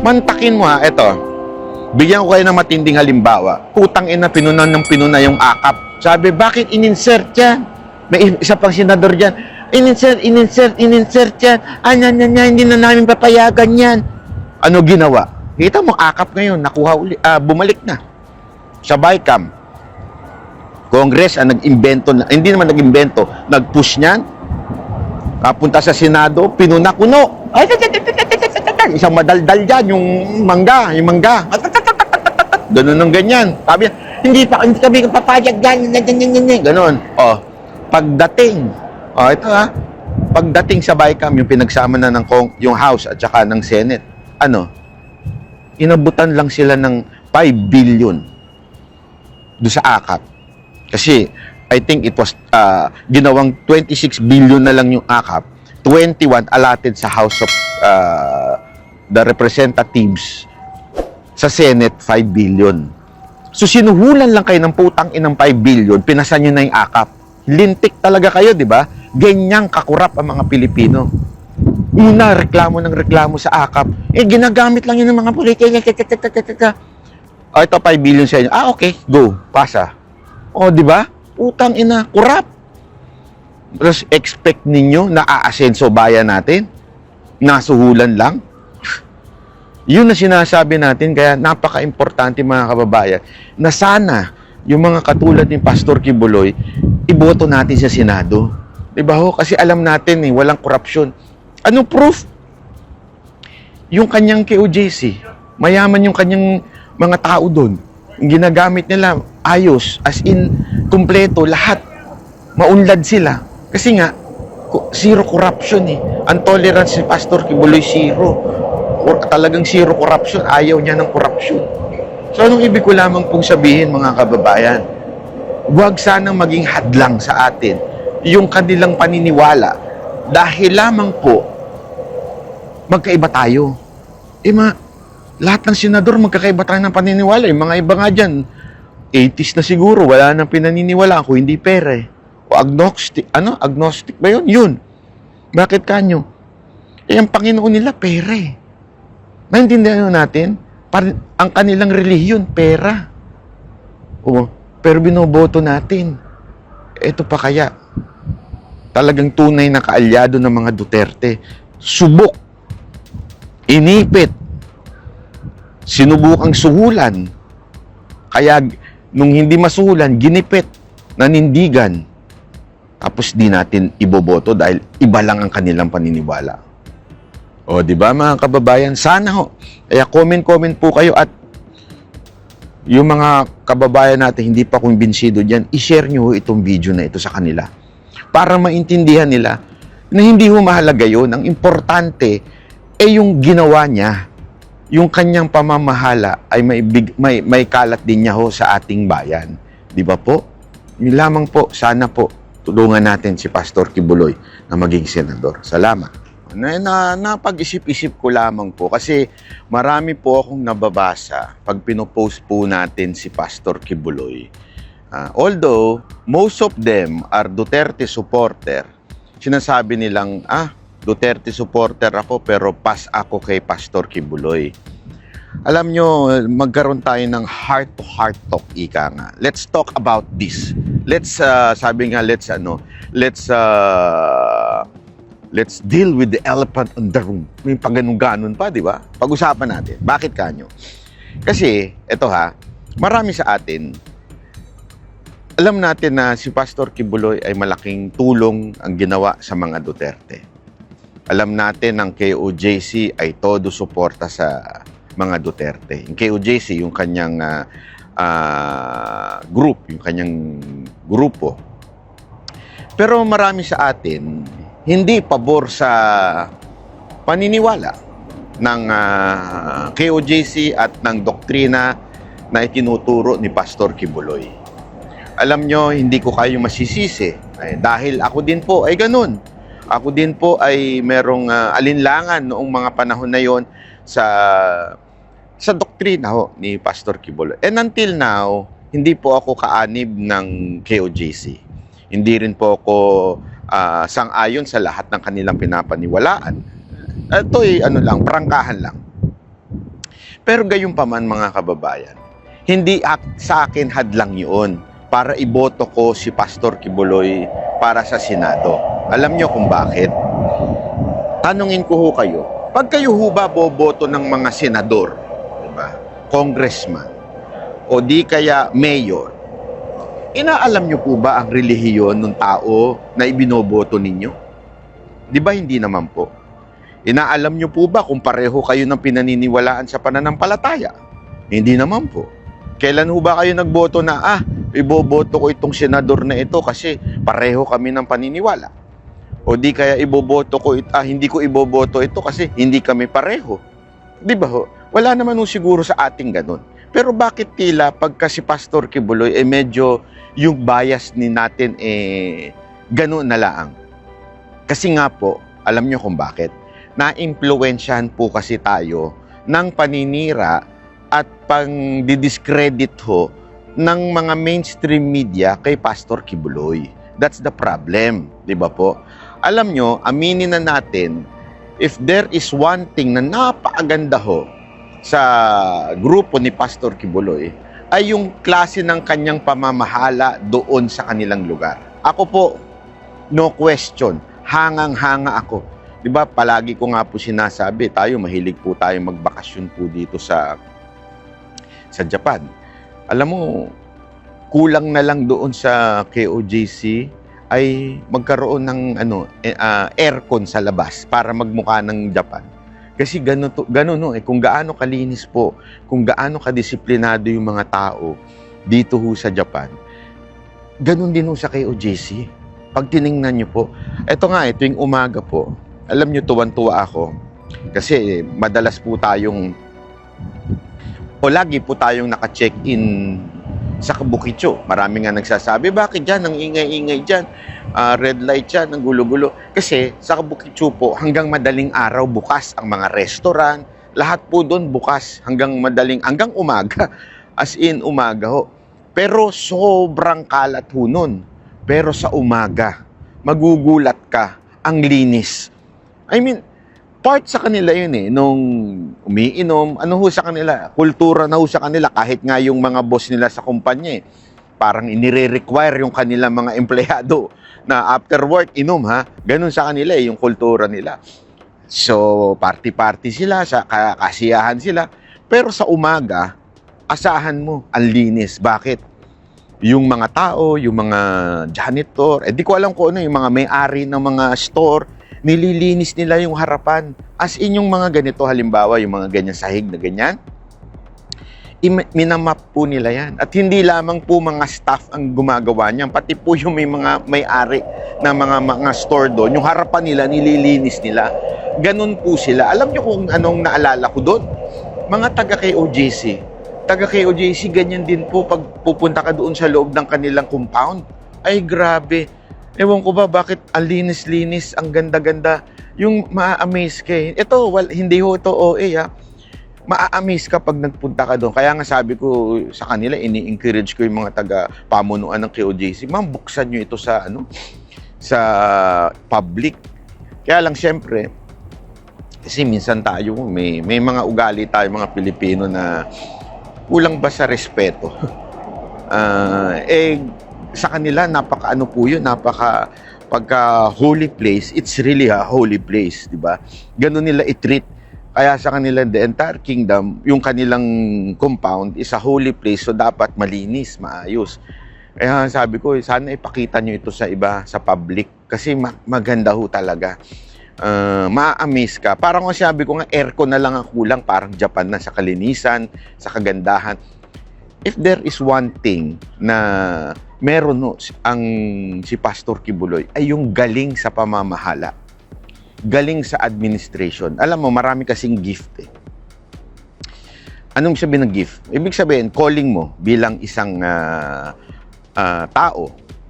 Mantakin mo ha, eto. Bigyan ko kayo ng matinding halimbawa. Putang ina, pinunan ng pinuna yung akap. Sabi, bakit in-insert yan? May isa pang senador dyan. In-insert yan. Hindi na namin papayagan yan. Ano ginawa? Kita mo, akap ngayon, nakuha uli, bumalik na. Sa BICAM. Congress ang nag-imbento, hindi naman nag-imbento, nag-push niyan. Kapunta sa Senado, pinuna-kuno. Ay, isang madaldal dyan, yung mangga. Ganun ng ganyan. Sabi, hindi kami papayag yan. Ganun. O, pagdating. O, ito ha. Pagdating sa BICAM, yung pinagsama na ng yung House at saka ng Senate, ano, inabutan lang sila ng 5 billion doon sa akap. Kasi, I think it was, ginawang 26 billion na lang yung akap. 21 allotted sa House of the Representatives. Sa Senate, 5 billion. So, sinuhulan lang kayo ng putang inang 5 billion, pinasan nyo na yung akap. Lintik talaga kayo, di ba? Ganyang kakurap ang mga Pilipino. Una, reklamo ng reklamo sa akap. Ginagamit lang yun ng mga politiko. O, ito 5 billion sa inyo. Okay, go, pasa. O, di ba? Utang ina, kurap. Tapos, expect ninyo na aasenso bayan natin? Nasuhulan lang? Yun na sinasabi natin, kaya napaka-importante mga kababayan, na sana yung mga katulad ni Pastor Kibuloy, iboto natin sa Senado. Diba ho? Kasi alam natin walang korupsyon. Anong proof? Yung kanyang KOJC, mayaman yung kanyang mga tao doon. Yung ginagamit nila, ayos, as in, kumpleto, lahat. Maunlad sila. Kasi nga, zero corruption Ang tolerance ni Pastor Kibuloy, zero. Talagang zero corruption. Ayaw niya ng corruption. So, anong ibig ko lamang pong sabihin, mga kababayan? Huwag sanang maging hadlang sa atin yung kanilang paniniwala dahil lamang po magkaiba tayo. Lahat ng senador magkakaiba tayo ng paniniwala. Yung mga iba nga dyan, 80s na siguro, wala nang pinaniniwala kung hindi pera O agnostic, agnostic ba yun? Yun. Bakit kanyo? Ang Panginoon nila, pera Naintindihan natin? Ang kanilang relihiyon, pera. Pero binoboto natin. Ito pa kaya, talagang tunay na kaalyado ng mga Duterte. Subok. Inipit. Sinubukang suhulan. Kaya, nung hindi masuhulan, ginipit. Nanindigan. Tapos di natin iboboto dahil iba lang ang kanilang paniniwala. O, di ba mga kababayan? Sana ho. Kaya comment po kayo at yung mga kababayan natin hindi pa kumbinsido dyan, i-share nyo itong video na ito sa kanila. Para maintindihan nila na hindi ho mahalaga yun. Ang importante yung ginawa niya. Yung kanyang pamamahala ay may kalat din niya ho sa ating bayan. Di ba po? Yun lamang po, sana po, tulungan natin si Pastor Kibuloy na maging senador. Salamat. Napag-isip-isip ko lamang po kasi marami po akong nababasa pag pinopost po natin si Pastor Kibuloy. Although, most of them are Duterte supporter, sinasabi nilang, Duterte supporter ako pero pas ako kay Pastor Kibuloy. Alam nyo, magkaroon tayo ng heart-to-heart talk, ika nga. Let's talk about this. Let's deal with the elephant in the room. May pagganong-ganon pa, di ba? Pag-usapan natin. Bakit kanyo? Kasi, eto marami sa atin, alam natin na si Pastor Kibuloy ay malaking tulong ang ginawa sa mga Duterte. Alam natin ang KOJC ay todo suporta sa mga Duterte. Yung KOJC, yung kanyang group, yung kanyang grupo. Pero marami sa atin, hindi pabor sa paniniwala ng KOJC at ng doktrina na itinuturo ni Pastor Kibuloy. Alam nyo, hindi ko kayo masisisi dahil ako din po ay ganun. Ako din po ay merong alinlangan noong mga panahon na yon sa doktrina ni Pastor Kibuloy. And until now, hindi po ako kaanib ng KOJC. Hindi rin po ako sang-ayon sa lahat ng kanilang pinapaniwalaan. Ito prangkahan lang. Pero gayon pa man mga kababayan, hindi sa akin hadlang yun para iboto ko si Pastor Kibuloy para sa Senado. Alam nyo kung bakit? Tanungin ko ho kayo, pag kayo ho ba boboto ng mga senador, diba? Congressman, o di kaya mayor, inaalam nyo po ba ang relihiyon ng tao na ibinoboto ninyo? Di ba hindi naman po? Inaalam nyo po ba kung pareho kayo ng pinaniniwalaan sa pananampalataya? Hindi naman po. Kailan ho ba kayo nagboto na, iboboto ko itong senador na ito kasi pareho kami ng paniniwala? O di kaya hindi ko iboboto ito kasi hindi kami pareho. Di ba ho? Wala naman ho siguro sa ating ganun. Pero bakit tila pagka si Pastor Kibuloy, medyo yung bias ni natin, ganun na lang? Kasi nga po, alam nyo kung bakit? Na-impluwensyahan po kasi tayo ng paninira at pang-discredit ho ng mga mainstream media kay Pastor Kibuloy. That's the problem, di ba po? Alam nyo, aminin na natin, if there is one thing na napakaganda ho sa grupo ni Pastor Kibuloy, ay yung klase ng kanyang pamamahala doon sa kanilang lugar. Ako po, no question, hangang-hanga ako. Diba, palagi ko nga po sinasabi, mahilig po tayo magbakasyon po dito sa Japan. Alam mo, kulang na lang doon sa KOJC ay magkaroon ng aircon sa labas para magmukha ng Japan. Kasi gano'n kung gaano kalinis po, kung gaano kadisiplinado yung mga tao dito ho sa Japan, gano'n din ho sa KOJC. Pag tiningnan nyo po, tuwing umaga po, alam nyo, tuwan-tuwa ako. Kasi madalas po lagi po tayong naka-check-in sa Bukidnon. Marami nga nagsasabi, bakit dyan? Ang ingay-ingay dyan. Red light dyan, ang gulo-gulo. Kasi sa Bukidnon po, hanggang madaling araw bukas ang mga restaurant. Lahat po doon bukas hanggang umaga. As in, umaga ho. Pero sobrang kalat ho nun. Pero sa umaga, magugulat ka, ang linis. I mean, part sa kanila yun nung umiinom, sa kanila, kultura na sa kanila, kahit nga yung mga boss nila sa kumpanya parang inire-require yung kanilang mga empleyado na after work, inom ganun sa kanila yung kultura nila. So, party-party sila, kasiyahan sila, pero sa umaga, asahan mo, ang linis. Bakit? Yung mga tao, yung mga janitor, di ko alam kung yung mga may-ari ng mga store, nililinis nila yung harapan. As in yung mga ganito, halimbawa, yung mga ganyan sahig na ganyan, minamap po nila yan. At hindi lamang po mga staff ang gumagawa niyan, pati po yung may-ari na mga store doon, yung harapan nila, nililinis nila. Ganun po sila. Alam niyo kung anong naalala ko doon? Mga taga-KOJC. Taga-KOJC, ganyan din po pag pupunta ka doon sa loob ng kanilang compound. Ay, grabe. Ewan ko ba bakit ang linis-linis, ang ganda-ganda, yung ma-amaze ka Ito, hindi ho ito OA ma-amaze ka pag nagpunta ka doon. Kaya nga sabi ko sa kanila, ini-encourage ko yung mga taga-pamunuan ng KOJC, ma'am, buksan nyo ito sa public. Kaya lang siyempre, kasi minsan tayo, may mga ugali tayo mga Pilipino na kulang ba sa respeto? Sa kanila, pagka holy place, it's really a holy place, di ba? Ganun nila i-treat. Kaya sa kanila, the entire kingdom, yung kanilang compound is a holy place, so dapat malinis, maayos. Kaya sabi ko, sana ipakita nyo ito sa iba, sa public, kasi maganda ho talaga. Ma-amaze ka. Parang kung sabi ko nga, aircon na lang ang kulang, parang Japan na sa kalinisan, sa kagandahan. If there is one thing na meron si Pastor Kibuloy ay yung galing sa pamamahala. Galing sa administration. Alam mo, marami kasing gift Anong sabihin ng gift? Ibig sabihin, calling mo bilang isang tao.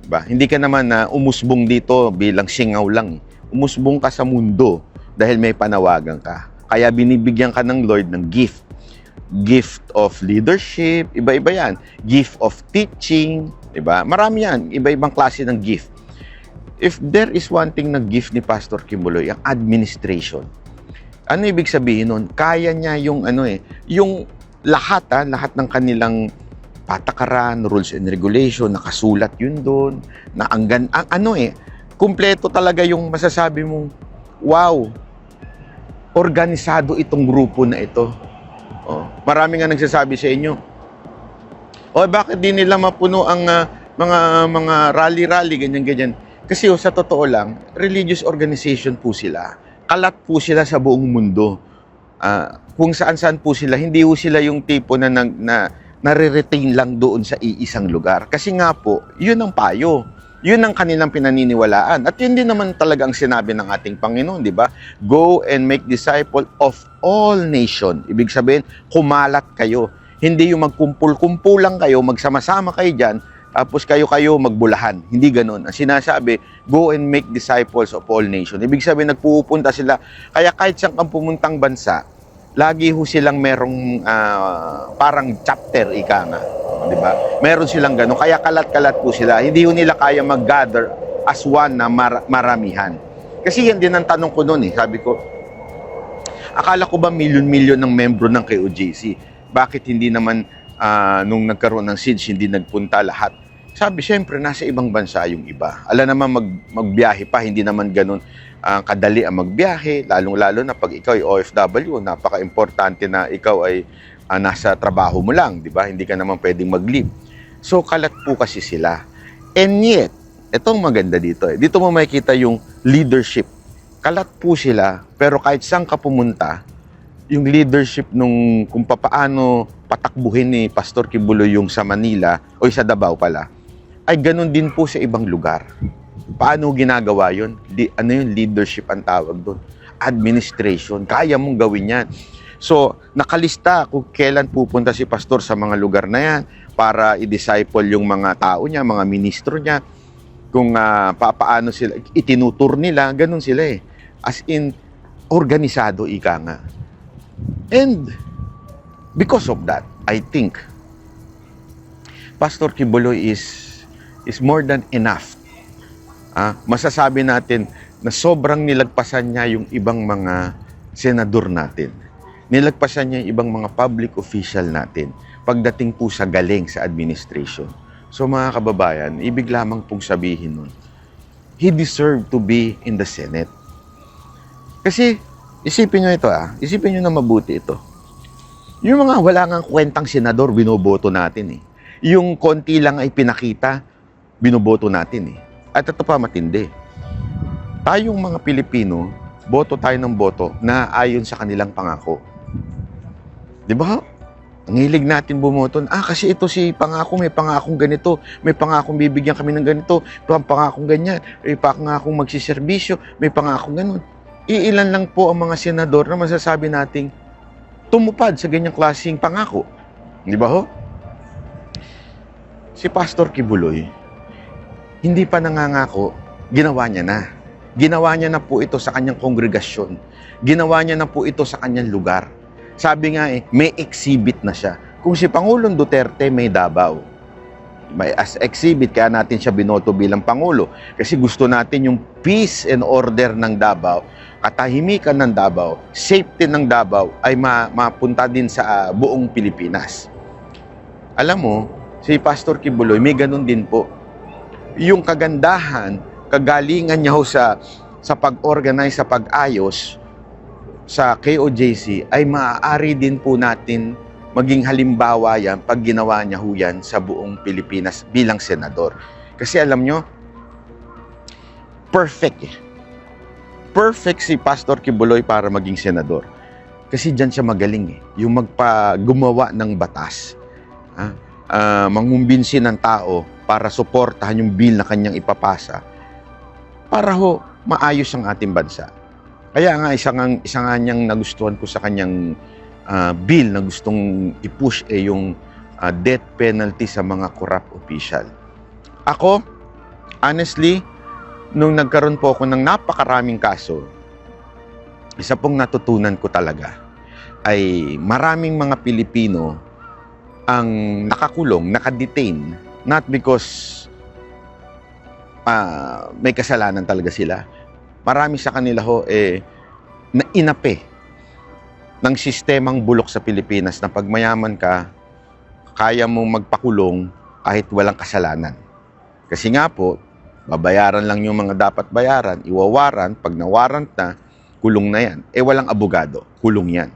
Diba? Hindi ka naman umusbong dito bilang singaw lang. Umusbong ka sa mundo dahil may panawagan ka. Kaya binibigyan ka ng Lord ng gift. Gift of leadership, iba-iba yan. Gift of teaching, diba? Marami yan, iba-ibang klase ng gift. If there is one thing na gift ni Pastor Kibuloy, ang administration. Ano ibig sabihin nun? Kaya niya yung yung lahat ng kanilang patakaran, rules and regulation, nakasulat yun doon, na kumpleto talaga yung masasabi mong, wow, organisado itong grupo na ito. Oh, marami nga nagsasabi sa inyo, bakit di nila mapuno ang mga rally-rally, ganyan-ganyan. Kasi sa totoo lang, religious organization po sila. Kalat po sila sa buong mundo. Kung saan-saan po sila, hindi po sila yung tipo na nare-retain lang doon sa iisang lugar. Kasi nga po, yun ang payo. Yun ang kanilang pinaniniwalaan. At yun din naman talaga ang sinabi ng ating Panginoon, di ba? Go and make disciple of all nation. Ibig sabihin, kumalat kayo. Hindi yung magkumpul-kumpul lang kayo, magsama-sama kayo dyan, tapos kayo magbulahan. Hindi ganun. Ang sinasabi, go and make disciples of all nations. Ibig sabihin, nagpupunta sila. Kaya kahit saan kang pumuntang bansa, lagi ho silang merong parang chapter, ika nga. Di ba? Meron silang ganun. Kaya kalat-kalat po sila. Hindi ho nila kaya mag-gather as one na maramihan. Kasi yan din ang tanong ko noon. Sabi ko, akala ko ba milyon-milyon ng membro ng KOJC? Bakit hindi naman nung nagkaroon ng SIDS, hindi nagpunta lahat? Sabi, syempre, nasa ibang bansa yung iba. Alam naman, magbiyahe pa, hindi naman ganun kadali ang magbiyahe, lalong-lalo na pag ikaw ay OFW, napaka-importante na ikaw ay nasa trabaho mo lang, di ba? Hindi ka naman pwedeng mag-leave. So, kalat po kasi sila. And yet, itong maganda dito, dito mo makikita yung leadership. Kalat po sila, pero kahit saan ka pumunta, yung leadership nung kung papaano patakbuhin ni Pastor Kibuloy yung sa Manila, o sa Davao pala, ay ganun din po sa ibang lugar. Paano ginagawa yun? Ano yung leadership ang tawag doon? Administration. Kaya mong gawin yan. So, nakalista kung kailan pupunta si Pastor sa mga lugar na yan para i-disciple yung mga tao niya, mga ministro niya. Kung papaano sila, itinutur nila, ganun sila eh. As in, organisado, ika nga. And because of that, I think Pastor Kibuloy is more than enough. Masasabi natin na sobrang nilagpasan niya yung ibang mga senador natin. Nilagpasan niya yung ibang mga public official natin pagdating po sa galing sa administration. So mga kababayan, ibig lamang pong sabihin nun, he deserved to be in the Senate. Kasi isipin nyo ito isipin nyo na mabuti ito. Yung mga wala ngang kwentang senador, binoboto natin eh. Yung konti lang ay pinakita, binoboto natin eh. At ito pa matindi. Tayong mga Pilipino, boto tayo ng boto na ayon sa kanilang pangako. Di ba? Ang hilig natin bumoto, kasi ito si pangako, may pangakong ganito, may pangakong bibigyan kami ng ganito, pangakong ganyan, may pangakong magsiservisyo, may pangakong ganun. Iilan lang po ang mga senador na masasabi nating tumupad sa ganyang klaseng pangako. Di ba ho? Si Pastor Kibuloy, hindi pa nangangako, ginawa niya na. Ginawa niya na po ito sa kanyang kongregasyon. Ginawa niya na po ito sa kanyang lugar. Sabi nga may exhibit na siya. Kung si Pangulong Duterte may Davao, may as exhibit, kaya natin siya binoto bilang Pangulo. Kasi gusto natin yung peace and order ng Davao, katahimikan ng Davao, safety ng Davao ay mapunta din sa buong Pilipinas. Alam mo, si Pastor Kibuloy may ganun din po. Yung kagandahan, kagalingan niya ho sa pag-organize, sa pag-ayos sa KOJC ay maaari din po natin maging halimbawa yan pag ginawa niya ho yan sa buong Pilipinas bilang senador. Kasi alam nyo, perfect eh. Perfect si Pastor Kibuloy para maging senador. Kasi dyan siya magaling eh. Yung gumawa ng batas. Mangumbinsi ng tao para suportahan yung bill na kanyang ipapasa para ho maayos ang ating bansa. Kaya nga isa nga niyang nagustuhan ko sa kanyang bill na gustong i-push yung death penalty sa mga corrupt official. Ako, honestly, nung nagkaroon po ako ng napakaraming kaso, isa pong natutunan ko talaga ay maraming mga Pilipino ang nakakulong, nakadetain, not because may kasalanan talaga sila. Marami sa kanila ho na inape ng sistemang bulok sa Pilipinas na pag mayaman ka, kaya mong magpakulong kahit walang kasalanan. Kasi nga po, babayaran lang yung mga dapat bayaran, iwawaran, pag nawarrant na, kulong na yan. Walang abogado, kulong yan.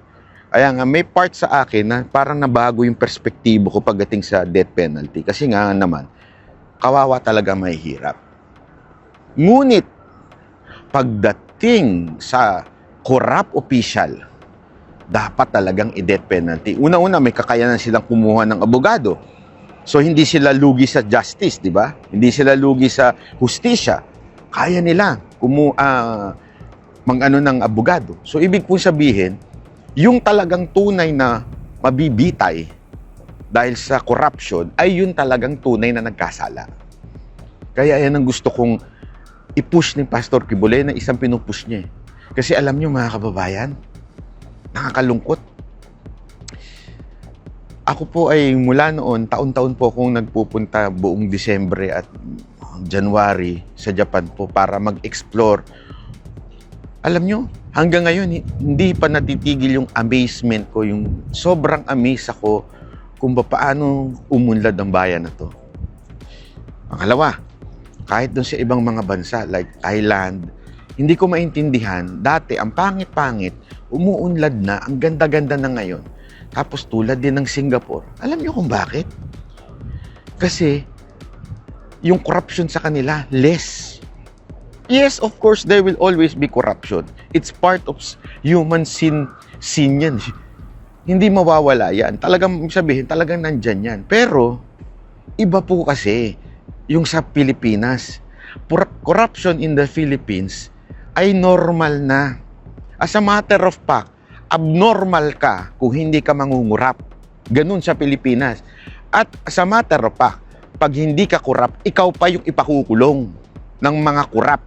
Kaya nga, may part sa akin na parang nabago yung perspektibo ko pagdating sa death penalty. Kasi nga naman, kawawa talaga mahihirap. Ngunit, pagdating sa corrupt official, dapat talagang i-death penalty. Una-una, may kakayanan silang kumuha ng abogado. So, hindi sila lugi sa justice, di ba? Hindi sila lugi sa hustisya. Kaya nila mag-ano ng abogado. So, ibig po sabihin, yung talagang tunay na mabibitay dahil sa corruption, ay yun talagang tunay na nagkasala. Kaya yan ang gusto kong i-push ni Pastor Quibole na isang pinupush niya. Kasi alam niyo mga kababayan, nakakalungkot. Ako po ay mula noon, taon-taon po akong nagpupunta buong Disyembre at January sa Japan po para mag-explore. Alam nyo, hanggang ngayon, hindi pa natitigil yung amazement ko, yung sobrang amaze ako kung paano umunlad ang bayan na to. Pangalawa, kahit doon sa ibang mga bansa like Thailand, hindi ko maintindihan, dati ang pangit-pangit, umuunlad na, ang ganda-ganda na ngayon. Tapos tulad din ng Singapore. Alam niyo kung bakit? Kasi yung corruption sa kanila, less. Yes, of course, there will always be corruption. It's part of human sin yan. Hindi mawawala yan. Talagang sabihin, talagang nandyan yan. Pero, iba po kasi yung sa Pilipinas. Corruption in the Philippines ay normal na. As a matter of fact, abnormal ka kung hindi ka mangungurap. Ganun sa Pilipinas. At as a matter of fact, pag hindi ka kurap, ikaw pa yung ipakukulong ng mga kurap.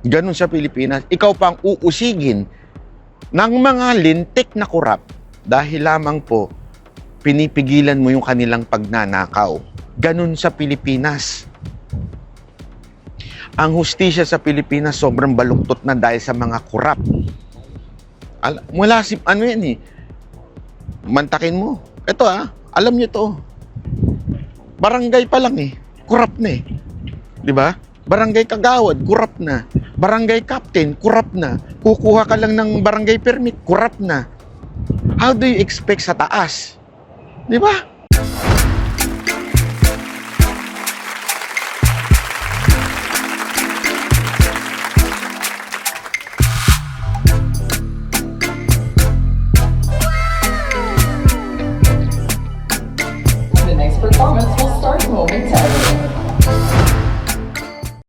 Ganun sa Pilipinas. Ikaw pang uusigin ng mga lintik na kurap dahil lamang po pinipigilan mo yung kanilang pagnanakaw. Ganun sa Pilipinas. Ang hustisya sa Pilipinas sobrang baluktot na dahil sa mga kurap. Mula ano yan eh. Mantakin mo. Ito alam nyo to. Barangay pa lang eh. Kurap na eh. Di ba? Barangay kagawad, kurap na. Barangay captain, kurap na. Kukuha ka lang ng barangay permit, kurap na. How do you expect sa taas? Di ba? The next performance will start momentarily.